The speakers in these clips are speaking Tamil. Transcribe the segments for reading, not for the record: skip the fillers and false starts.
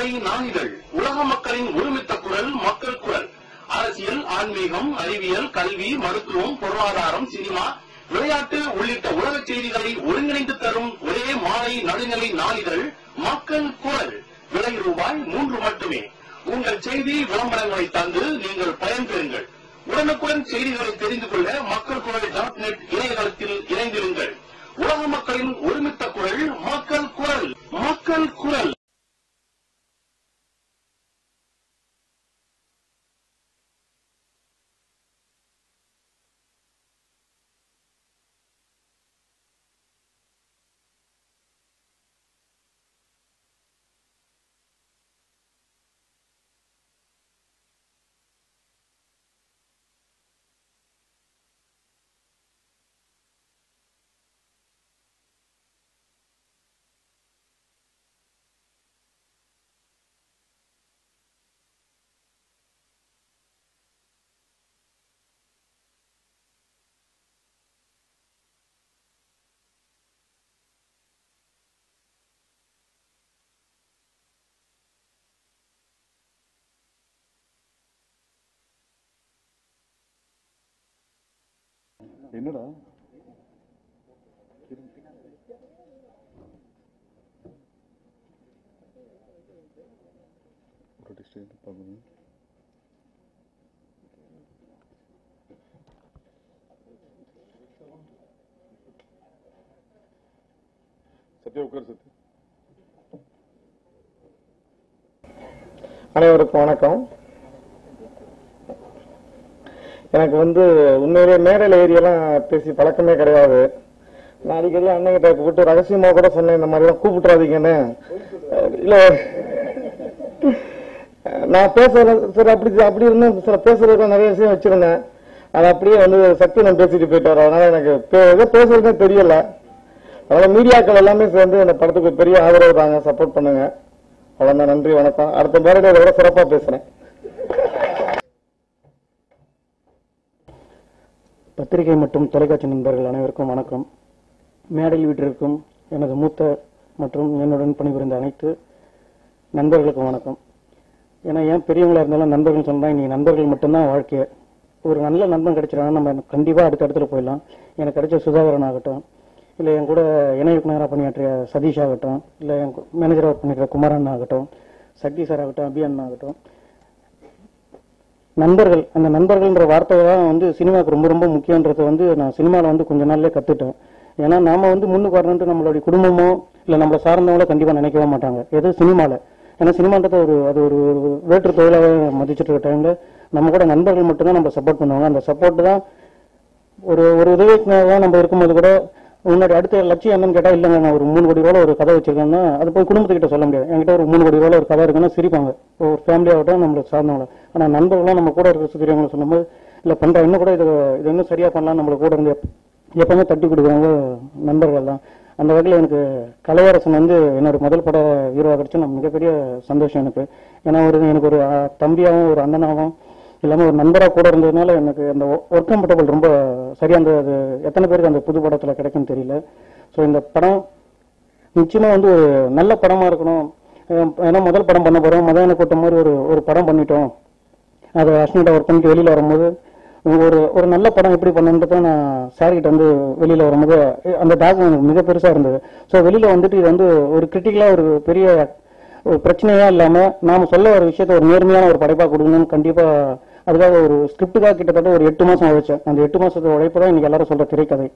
நடுநிலை நாளிதழ், உலக மக்களின் ஒருமித்த குரல், மக்கள் குரல். அரசியல், ஆன்மீகம், அறிவியல், கல்வி, மருத்துவம், பொருளாதாரம், சினிமா, விளையாட்டு உள்ளிட்ட உலக செய்திகளை ஒருங்கிணைந்து தரும் ஒரே மாலை நடுநிலை நாளிதழ் மக்கள் குரல். விலை ரூபாய் 3 மட்டுமே. உங்கள் செய்தி விளம்பரங்களை தந்து நீங்கள் பயன்பெறுங்கள். உடனுக்குடன் செய்திகளை தெரிந்து கொள்ள மக்கள் குரல் .net இணையதளத்தில் இணைந்திருங்கள். உலக மக்களின் ஒருமித்த குரல், மக்கள் குரல். மக்கள் குரல். என்னடா சத்யா உட்கார். சத்யா, அனைவருக்கும் வணக்கம். எனக்கு உண்மையிலேயே மேடையில் ஏரியெல்லாம் பேசி பழக்கமே கிடையாது. நான் அடிக்கடி அண்ணங்கிட்ட கூப்பிட்டு ரகசியமா கூட சொன்னேன், இந்த மாதிரி எல்லாம் கூப்பிட்டுறாதீங்கன்னு. இல்ல நான் பேசுறேன் சார், அப்படி இருந்தேன் சில பேசுறதுக்கு நிறைய விஷயம் வச்சிருந்தேன். அது அப்படியே சக்தி நான் பேசிட்டு போயிட்டாரு. அதனால எனக்கு எதோ பேசுறதுன்னு தெரியல. அதனால மீடியாக்கள் எல்லாமே சேர்ந்து இந்த படத்துக்கு பெரிய ஆதரவு தாங்க, சப்போர்ட் பண்ணுங்க. அவ்வளவுதான். நன்றி, வணக்கம். அடுத்த மேடையில விட சிறப்பா பேசுறேன். பத்திரிகை மற்றும் தொலைக்காட்சி நண்பர்கள் அனைவருக்கும் வணக்கம். மேடையில் வீட்டிற்கும் எனது மூத்த மற்றும் என்னுடன் பணிபுரிந்த அனைத்து நண்பர்களுக்கும் வணக்கம். ஏன்னா ஏன் பெரியவங்களா இருந்தாலும் நண்பர்கள் சொன்னா இன்னைக்கு நண்பர்கள் மட்டும்தான் வாழ்க்கையை. ஒரு நல்ல நண்பன் கிடைச்சிடாங்கன்னா நம்ம கண்டிப்பா அடுத்த இடத்துல போயிடலாம். எனக்கு கிடைச்ச சுதாகரன் ஆகட்டும், இல்லை என் கூட இணை இயக்குநராக பணியாற்றிய சதீஷ் ஆகட்டும், இல்லை என் மேனேஜராக பண்ணிக்கிற குமாரன் ஆகட்டும், சக்தி சார் ஆகட்டும், அபியான் ஆகட்டும், நண்பர்கள். அந்த நண்பர்கள்ன்ற வார்த்தை தான் சினிமாவுக்கு ரொம்ப ரொம்ப முக்கியன்றது நான் சினிமாவில் கொஞ்ச நாள்லயே கத்துட்டேன். ஏன்னா நாம முன்னுக்கு வரணுன்ட்டு நம்மளுடைய குடும்பமோ இல்லை நம்மளை சார்ந்தவங்களோ கண்டிப்பா நினைக்கவே மாட்டாங்க, ஏதோ சினிமாவில். ஏன்னா சினிமான்றது அது ஒரு வேற்று தொழிலாக மதிச்சுட்டு இருக்க டைம்ல நம்ம கூட நண்பர்கள் மட்டும்தான் நம்ம சப்போர்ட் பண்ணுவாங்க. அந்த சப்போர்ட் தான் ஒரு உதவிக்காக நம்ம இருக்கும்போது கூட முன்னாடி அடுத்த லட்சியம் என்னன்னு கேட்டா, இல்லைங்க நான் ஒரு 3 கோடி ரூபாய் ஒரு கதை வச்சிருக்கேன்னா அது போய் குடும்பத்துக்கிட்ட சொல்ல முடியாது. என்கிட்ட ஒரு 3 கோடி ரூபாய் ஒரு கதை இருக்குன்னா சிரிப்பாங்க, ஒரு ஃபேமிலியாகட்டும் நம்மளுக்கு சார்ந்தவங்கள. ஆனா நண்பர்களும் நம்ம கூட இருக்கிற சுத்திரியவங்களை சொல்லும்போது இல்ல பண்ற இன்னும் கூட இது இன்னும் சரியா பண்ணலாம், நம்மளுக்கு கூட இருந்து எப்பவுமே தட்டி கொடுக்குறாங்க நண்பர்கள் தான். அந்த வகையில் எனக்கு கலையரசன் என்னோட முதல் பட ஹீரோவாக கிடைச்சு நான் மிகப்பெரிய சந்தோஷம் எனக்கு. ஏன்னா எனக்கு ஒரு தம்பியாகவும் ஒரு அண்ணனாகவும் இல்லாமல் ஒரு நண்பராக கூட இருந்ததுனால எனக்கு அந்த ஒர்க் கம்ஃபர்டபுள் ரொம்ப சரியா இருந்தது. அது எத்தனை பேருக்கு அந்த புது படத்தில் கிடைக்குன்னு தெரியல. ஸோ இந்த படம் நிச்சயமா ஒரு நல்ல படமா இருக்கணும். ஏன்னா முதல் படம் பண்ண போறோம், மதியான கூட்டம் மாதிரி ஒரு படம் பண்ணிட்டோம். அதை அஸ்னிட்ட ஒர்க் பண்ணிட்டு வெளியில வரும்போது ஒரு நல்ல படம் எப்படி பண்ணணுன்றத நான் சார்கிட்ட வெளியில வரும்போது அந்த டாக் எனக்கு மிக பெருசா இருந்தது. ஸோ வெளியில இது ஒரு கிரிட்டிக்கலா ஒரு பெரிய ஒரு பிரச்சனையா இல்லாம நாம சொல்ல ஒரு விஷயத்த ஒரு நேர்மையான ஒரு படைப்பா கொடுக்கணும்னு கண்டிப்பா அதுக்காக ஒரு ஸ்கிரிப்டுக்காக கிட்டத்தட்ட ஒரு 8 மாசம் உழைச்சேன். அந்த 8 மாசத்து உழைப்பு தான் இன்னைக்கு எல்லாரும் சொல்ற திரைக்கதை.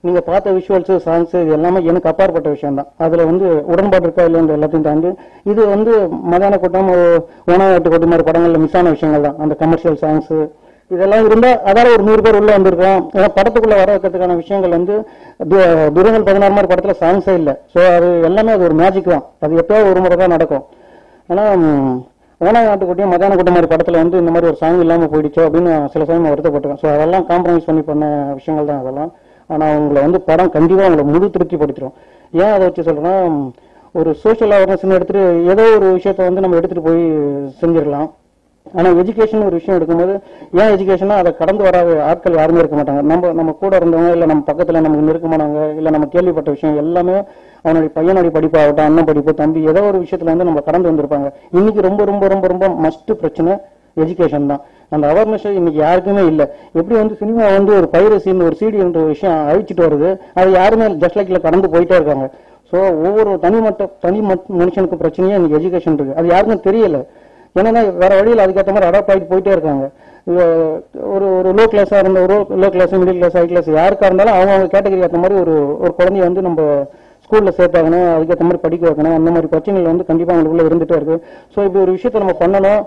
நீங்க பார்த்த விஷுவல்ஸ், சாங்ஸ், இது எல்லாமே எனக்கு அப்பாற்பட்ட விஷயம் தான். அதுல உடன்பாடு இருக்கா இல்லைன்ற எல்லாத்தையும் தாண்டி இது மதியான கூட்டம், ஓனாட்டு கூட்டம் மாதிரி படங்கள்ல மிஸ் ஆன விஷயங்கள் தான். அந்த கமர்ஷியல் சாங்ஸ் இதெல்லாம் இருந்தா அதால ஒரு 100 பேர் உள்ள வந்திருக்கோம். ஏன்னா படத்துக்குள்ள வர வைக்கிறதுக்கான விஷயங்கள் துரங்கள் 16 மாதிரி படத்துல சாங்ஸே இல்லை. ஸோ அது எல்லாமே அது ஒரு மேஜிக் தான். அது எப்பயாவது ஒரு முறை தான் நடக்கும். ஆனா ஓனா நாட்டுக்குட்டியும் மதியான கூட்டம் மாதிரி படத்துல இந்த மாதிரி ஒரு சாங் இல்லாம போயிடுச்சோ அப்படின்னு சில சமயம் வருத்தப்பட்டிருக்கேன். ஸோ அதெல்லாம் காம்ப்ரமைஸ் பண்ண விஷயங்கள் தான் அதெல்லாம். ஆனா உங்களை படம் கண்டிப்பா உங்களை முழு திருப்திப்படுத்திடும். ஏன் அதை வச்சு சொல்றேன்னா, ஒரு சோசியல் அவேர்னஸ் எடுத்துட்டு ஏதோ ஒரு விஷயத்த நம்ம எடுத்துட்டு போய் செஞ்சிடலாம். ஆனா எஜுகேஷன் ஒரு விஷயம் எடுக்கும்போது ஏன் எஜுகேஷனா அதை கடந்து வர ஆட்கள் யாருமே இருக்க மாட்டாங்க. நம்ம கூட இருந்தவங்க இல்ல நம்ம பக்கத்துல நமக்கு நெருக்கமானவங்க இல்ல நம்ம கேள்விப்பட்ட விஷயம் எல்லாமே அவனுடைய பையனுடைய படிப்பாகட்டும், அண்ணன் படிப்பு, தம்பி, ஏதோ ஒரு விஷயத்துல வந்து நம்ம கடந்து வந்திருப்பாங்க. இன்னைக்கு ரொம்ப ரொம்ப ரொம்ப ரொம்ப மஸ்ட் பிரச்சனை எஜுகேஷன் தான். அந்த அவேர்னஸ் இன்னைக்கு யாருக்குமே இல்ல. எப்படி வந்து சினிமா வந்து ஒரு பைரசின்னு ஒரு சிடி என்ற ஒரு விஷயம் அழிச்சிட்டு வருது, அது யாருமே ஜஸ்ட் லைக்ல கடந்து போயிட்டே இருக்காங்க. சோ ஒவ்வொரு தனி மனுஷனுக்கு பிரச்சனையே இன்னைக்கு எஜுகேஷன் இருக்கு. அது யாருக்கும் தெரியல. ஏன்னா வேற வழியில் அதுக்கேற்ற மாதிரி அடாப்ட் ஆகிட்டு போயிட்டே இருக்காங்க. ஒரு லோ கிளாஸா இருந்த ஒரு low class, middle class, high class யாருக்கா இருந்தாலும் அவங்க கேட்டகரி ஏற்ற மாதிரி ஒரு குழந்தைய வந்து நம்ம ஸ்கூல்ல சேர்த்தாகணும், அதுக்கேற்ற மாதிரி படிக்க வைக்கணும். அந்த மாதிரி பிரச்சனைகள் வந்து கண்டிப்பா அவங்களுக்குள்ள இருந்துட்டே இருக்கு. ஸோ இப்படி ஒரு விஷயத்த நம்ம பண்ணணும்.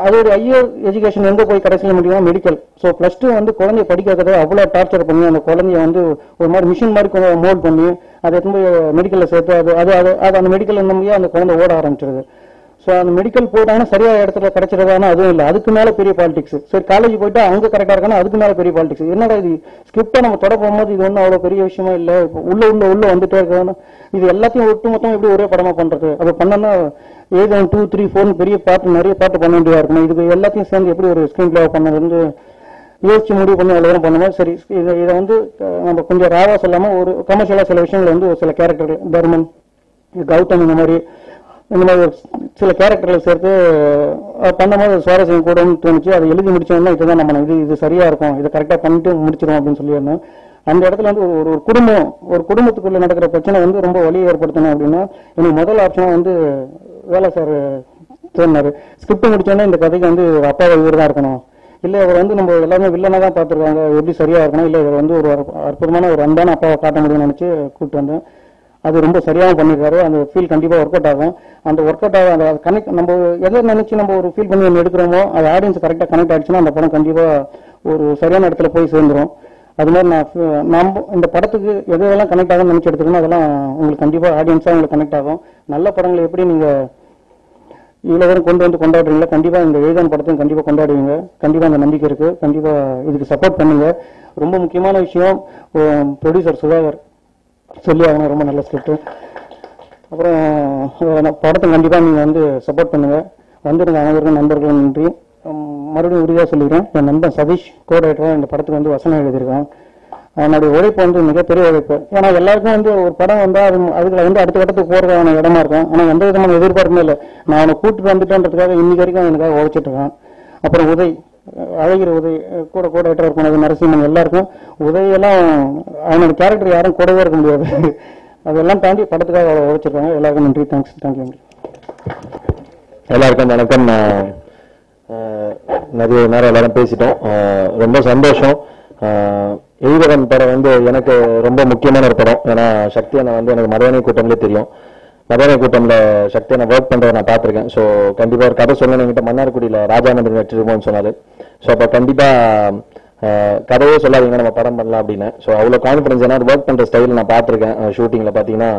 அதோட ஹையர் எஜுகேஷன் எங்க போய் கடைசியில் முடியும்னா மெடிக்கல். ஸோ +2 வந்து குழந்தைய படிக்க வைக்கிறத அவ்வளவு டார்ச்சர் பண்ணி அந்த குழந்தைய வந்து ஒரு மாதிரி மிஷின் மாதிரி மோல்ட் பண்ணி அதை எடுத்து போய் மெடிக்கல்ல சேர்த்து அது அந்த மெடிக்கல் நம்பியே அந்த குழந்தை ஓட ஆரம்பிச்சிருது. ஸோ அந்த மெடிக்கல் போயிட்டாங்கன்னா சரியா இடத்துல கிடைச்சிருக்கானா அதுவும் இல்லை, அதுக்கு மேல பெரிய பாலிடிக்ஸ். சரி காலேஜ் போயிட்டா அங்க கரெக்டா இருக்கானா அதுக்கு மேல பெரிய பாலிடிக்ஸ். என்னடா இது ஸ்கிரிப்டா நம்ம தொட போகும்போது இது ஒன்றும் அவ்வளவு பெரிய விஷயமா இல்ல, உள்ள வந்துட்டே இருக்காங்க. இது எல்லாத்தையும் ஒட்டு மொத்தம் எப்படி ஒரே படமா பண்றது? அது பண்ணனா 8, 2, 3, 4 பெரிய நிறைய பாட்டு பண்ண வேண்டியதா இருக்கும். இதுக்கு எல்லாத்தையும் சேர்ந்து எப்படி ஒரு ஸ்கிரீன் பிளே பண்ணது வந்து யோசிச்சு முடிவு பண்ணி அவ்வளவு பண்ணுவோம். சரி இதை வந்து நம்ம கொஞ்சம் ராவா சொல்லாம ஒரு கமர்ஷியலா சில விஷயங்கள் வந்து சில கேரக்டர்கள் தர்மன், கௌதம் இந்த மாதிரி சில கேரக்டர்களை சேர்த்து பண்ணும்போது சுவாரஸ்யம் கூடன்னு தோணுச்சு. அதை எழுதி முடிச்சோம்னா இதுதான் நம்ம இது சரியா இருக்கும், இதை கரெக்டா பண்ணிட்டு முடிச்சிடும் அப்படின்னு சொல்லியிருந்தோம். அந்த இடத்துல வந்து ஒரு குடும்பத்துக்குள்ள நடக்கிற பிரச்சனை வந்து ரொம்ப வலியை ஏற்படுத்தணும் அப்படின்னா எனக்கு முதல் ஆப்ஷனா வந்து வேலை சார் சொன்னாரு. ஸ்கிரிப்ட் முடிச்சோன்னா இந்த கதைக்கு வந்து அப்பாவை இவர் தான் இருக்கணும், இல்ல இவர் வந்து நம்ம எல்லாமே வில்லனா தான் பார்த்துருக்காங்க, எப்படி சரியா இருக்கணும், இல்ல இவர் வந்து ஒரு அற்புதமான ஒரு அன்பான அப்பாவை காட்ட முடியும்னு நினைச்சு கூப்பிட்டு வந்தேன். அது ரொம்ப சரியாக பண்ணிருக்காரு. அந்த ஃபீல் கண்டிப்பா ஒர்க் அவுட் ஆகும். அந்த ஒர்க் அவுட் ஆகும் அந்த கனெக்ட் நம்ம எதை நினைச்சு நம்ம ஒரு ஃபீல் பண்ணி எடுக்கிறோமோ அது ஆடியன்ஸ் கரெக்டா கனெக்ட் ஆயிடுச்சுன்னா அந்த படம் கண்டிப்பா ஒரு சரியான இடத்துல போய் சேர்ந்துரும். அது மாதிரி நம்ம இந்த படத்துக்கு எதெல்லாம் கனெக்ட் ஆகும்னு நினைச்சு எடுத்துக்கணும் அதெல்லாம் உங்களுக்கு கண்டிப்பா ஆடியன்ஸா உங்களுக்கு கனெக்ட் ஆகும். நல்ல படங்களை எப்படி நீங்க இவ்வளவு தூரம் கொண்டு கொண்டாடுறீங்களா, கண்டிப்பா இந்த எய்தான் படத்தையும் கண்டிப்பா கொண்டாடுவீங்க. கண்டிப்பா அந்த நம்பிக்கை இருக்கு. கண்டிப்பா இதுக்கு சப்போர்ட் பண்ணுங்க. ரொம்ப முக்கியமான விஷயம் ப்ரொடியூசர் சுதாகர் சொல்லி ஆகணும், ரொம்ப நல்ல ஸ்கிரிப்ட். அப்புறம் படத்தை கண்டிப்பா நீங்க வந்து சப்போர்ட் பண்ணுங்க. வந்திருந்த அனைவருக்கும் நண்பர்களும் நன்றி. மறுபடியும் உறுதியாக சொல்லிக்கிறேன், என் நண்பன் சதீஷ் கோடைட்டரா இந்த படத்துக்கு வந்து வசனம் எழுதியிருக்கான். அவனுடைய உழைப்பு வந்து மிகப்பெரிய உழைப்பு. ஏன்னா எல்லாருக்கும் வந்து ஒரு படம் வந்தா அதுல வந்து அடுத்த கட்டத்துக்கு போறதுக்கான இடமா இருக்கும். ஆனா எந்த விதமான எதிர்பார்ப்புமே இல்லை. நான் அவனை கூட்டிட்டு வந்துட்டேன்றதுக்காக இன்னைக்கு வரைக்கும் எனக்காக உழைச்சிட்டு இருக்கான். அப்புறம் அழகிற கூட ரைட்டரா இருக்கும் நரசிம்மன், எல்லாருக்கும் உதவியெல்லாம் அவனோட கேரக்டர் யாரும் கூடவே இருக்க முடியாது. அதெல்லாம் தாண்டி படத்துக்காக அவ்வளவு உழைச்சிருக்காங்க. எல்லாருக்கும் நன்றி. தேங்க்யூ. எல்லாருக்கும் வணக்கம். நிறைய நேரம் எல்லாரும் பேசிட்டோம். ரொம்ப சந்தோஷம். எய்தவன் படம் வந்து எனக்கு ரொம்ப முக்கியமான ஒரு படம். ஏன்னா சக்தி அண்ணா வந்து எனக்கு மதவனை கூட்டம்லேயே தெரியும். மதவனை கூட்டம்ல சக்தி அண்ணா ஒர்க் பண்றதை நான் பார்த்திருக்கேன். ஸோ கண்டிப்பா ஒரு கதை சொல்லணும் என்கிட்ட மன்னார்குடியில ராஜாமந்திரன் நடிச்சிருப்போம்னு சொன்னாரு. ஸோ அப்போ கண்டிப்பா கதையே சொல்லாதீங்க நம்ம படம் பண்ணலாம் அப்படின்னு. ஸோ அவ்வளோ கான்ஃபிடன்ஸ். ஏன்னா ஒர்க் பண்ற ஸ்டைல் நான் பார்த்திருக்கேன். ஷூட்டிங்ல பாத்தீங்கன்னா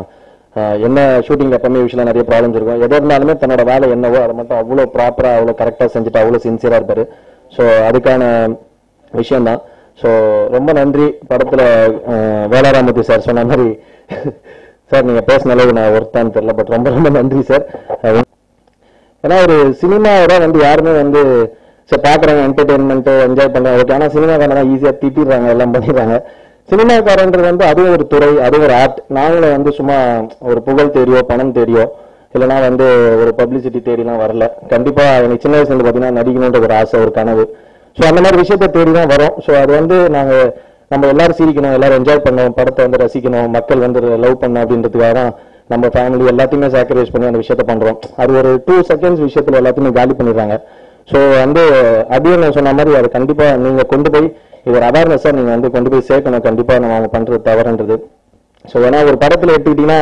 என்ன ஷூட்டிங்ல எப்பவுமே விஷயம் நிறைய ப்ராப்ளம்ஸ் இருக்கும். எது இருந்தாலுமே தன்னோட வேலை என்னவோ அதை மட்டும் அவ்வளோ ப்ராப்பரா அவ்வளோ கரெக்டா செஞ்சுட்டு அவ்வளோ சின்சியரா இருப்பாரு. ஸோ அதுக்கான விஷயம் தான். ஸோ ரொம்ப நன்றி. படத்துல வேளாராமூர்த்தி சார் சொன்ன மாதிரி சார் நீங்க பேசின அளவு நான் ஒருத்தான்னு தெரியல, பட் ரொம்ப ரொம்ப நன்றி சார். ஏன்னா ஒரு சினிமாவோட வந்து யாருமே வந்து சரி பாக்குறாங்க, என்டர்டெயின்மெண்ட் என்ஜாய் பண்றாங்க, ஓகே. ஆனா சினிமாக்காரன் ஈஸியா திட்டிடுறாங்க, எல்லாம் பண்ணிடுறாங்க. சினிமாக்காரன்றது வந்து அது ஒரு துறை, அது ஒரு ஆர்ட். நாங்களும் வந்து சும்மா ஒரு புகழ் தேடியோ பணம் தேடியோ இல்லைன்னா வந்து ஒரு பப்ளிசிட்டி தேடிலாம் வரல. கண்டிப்பா எனக்கு சின்ன வயசுல பாத்தீங்கன்னா நடிக்கணுன்ற ஒரு ஆசை, ஒரு கனவு. ஸோ அந்த மாதிரி விஷயத்த தேடி தான் வரும். ஸோ அது வந்து நம்ம எல்லாரும் சிரிக்கணும், எல்லாரும் என்ஜாய் பண்ணணும், படத்தை வந்து ரசிக்கணும், மக்கள் வந்து லவ் பண்ணணும் அப்படின்றதுக்காக தான் நம்ம ஃபேமிலி எல்லாத்தையுமே சாக்ரிஃபைஸ் பண்ணி அந்த விஷயத்த பண்றோம். அது ஒரு 2 seconds விஷயத்துல எல்லாத்தையுமே காலி பண்ணிடுறாங்க. ஸோ வந்து அப்படியே நான் சொன்ன மாதிரி அது கண்டிப்பா நீங்க கொண்டு போய் இது ஒரு அவேர்னஸா நீங்க வந்து கொண்டு போய் சேர்க்கணும். கண்டிப்பா நம்ம அவங்க பண்றது தவறுன்றது. ஸோ ஏன்னா ஒரு படத்துல எடுத்துக்கிட்டீங்கன்னா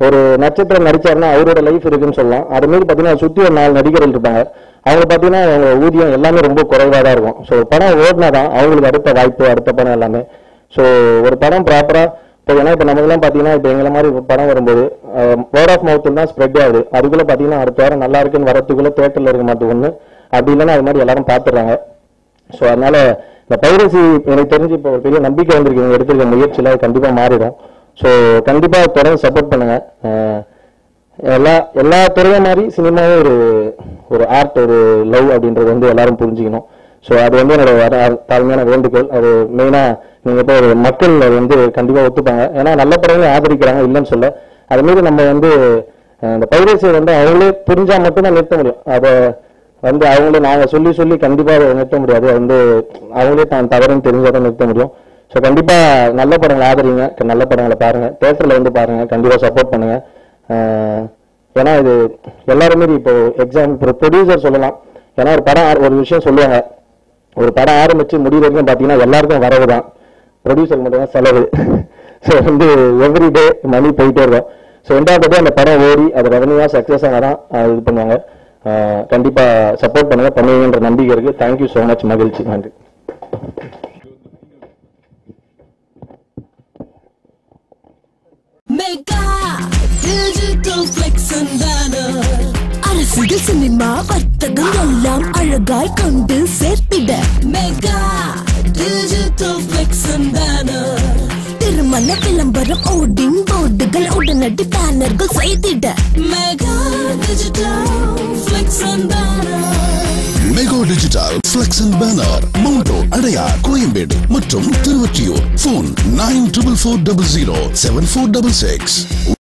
ஒரு நட்சத்திரம் நடிச்சாருன்னா அவரோட லைஃப் இருக்குன்னு சொல்லலாம். அது மாதிரி பாத்தீங்கன்னா சுத்தி ஒரு 4 நடிகர்கள் இருப்பாங்க. அவங்க பாத்தீங்கன்னா அவங்க ஊதியம் எல்லாமே ரொம்ப குறைவா தான் இருக்கும். ஸோ ஒரு படம் ஓடினாதான் அவங்களுக்கு அடுத்த வாய்ப்பு, அடுத்த படம் எல்லாமே. ஸோ ஒரு படம் ப்ராப்பரா இப்போ ஏன்னா இப்போ நமக்குலாம் பாத்தீங்கன்னா இப்போ எங்களை மாதிரி படம் வரும்போது வேர்ட் ஆஃப் மவுத் தான் ஸ்ப்ரெட் ஆகுது. அதுக்குள்ள பாத்தீங்கன்னா அடுத்த வாரம் நல்லா இருக்குன்னு வரத்துக்குள்ள தியேட்டர்ல இருக்க மாட்டேன் ஒண்ணு, அப்படி இல்லைன்னா அது மாதிரி எல்லாரும் பாத்துறாங்க. ஸோ அதனால இந்த பைரசி எனக்கு தெரிஞ்சு இப்போ ஒரு பெரிய நம்பிக்கை வந்திருக்கு. இவங்க எடுத்திருக்க முயற்சியில கண்டிப்பா மாறிடும். ஸோ கண்டிப்பா தொடர்ந்து சப்போர்ட் பண்ணுங்க. எல்லா துறையும் மாதிரி சினிமாவும் ஒரு ஒரு ஆர்ட், ஒரு லவ் அப்படின்றது வந்து எல்லாரும் புரிஞ்சுக்கணும். ஸோ அது வந்து என்னோட தாழ்மையான வேண்டுகோள். அது மெயினா நீங்க இப்போ ஒரு மக்கள் வந்து கண்டிப்பா ஒத்துப்பாங்க. ஏன்னா நல்ல படங்களை ஆதரிக்கிறாங்க, இல்லைன்னு சொல்ல. அது மாரி நம்ம வந்து இந்த பைரசியை வந்து அவங்களே புரிஞ்சா மட்டும்தான் நிறுத்த முடியும். அதை வந்து அவங்களே நாங்க சொல்லி சொல்லி கண்டிப்பா அதை நிறுத்த முடியாது. அது வந்து அவங்களே தான் தவறுன்னு தெரிஞ்சாதான் நிறுத்த முடியும். ஸோ கண்டிப்பா நல்ல படங்களை ஆதரிங்க, நல்ல படங்களை பாருங்க, தியேட்டர்ல வந்து பாருங்க, கண்டிப்பா சப்போர்ட் பண்ணுங்க. ஏன்னா இது எல்லாருமே இப்போ எக்ஸாம்பிள் ப்ரொடியூசர் சொல்லலாம். ஏன்னா ஒரு படம் ஒரு விஷயம் சொல்லுவாங்க, ஒரு படம் ஆரம்பிச்சு முடிவு வரைக்கும் பாத்தீங்கன்னா எல்லாருக்கும் வரவு தான், ப்ரொடியூசர் மட்டும் தான் செலவு. ஸோ வந்து எவ்ரிடே மணி போயிட்டே இருக்கும். ஸோ ரெண்டாவது அந்த படம் ஓடி அது ரெவன்யூவா சக்சஸ் ஆனாதான் இது பண்ணுவாங்க. கண்டிப்பா சப்போர்ட் பண்ணுங்க, பண்ணுவீங்கன்ற நம்பிக்கை இருக்கு. Thank you so much. மகிழ்ச்சி. நன்றி. அரசியல், சினிமா, வர்த்தகம் எல்லாம் அழகாய் கொண்டு சேர்த்திட mega digital flex and banner. திருமண விளம்பரம், ஓடிங் போர்டுகள், உடனடி பேனர்கள் செய்திட mega digital flex and banner. Mega digital flex and banner, மவுண்டோ, அடையார், கோயம்பேடு மற்றும் திருவொற்றியூர். போன் 9440074666.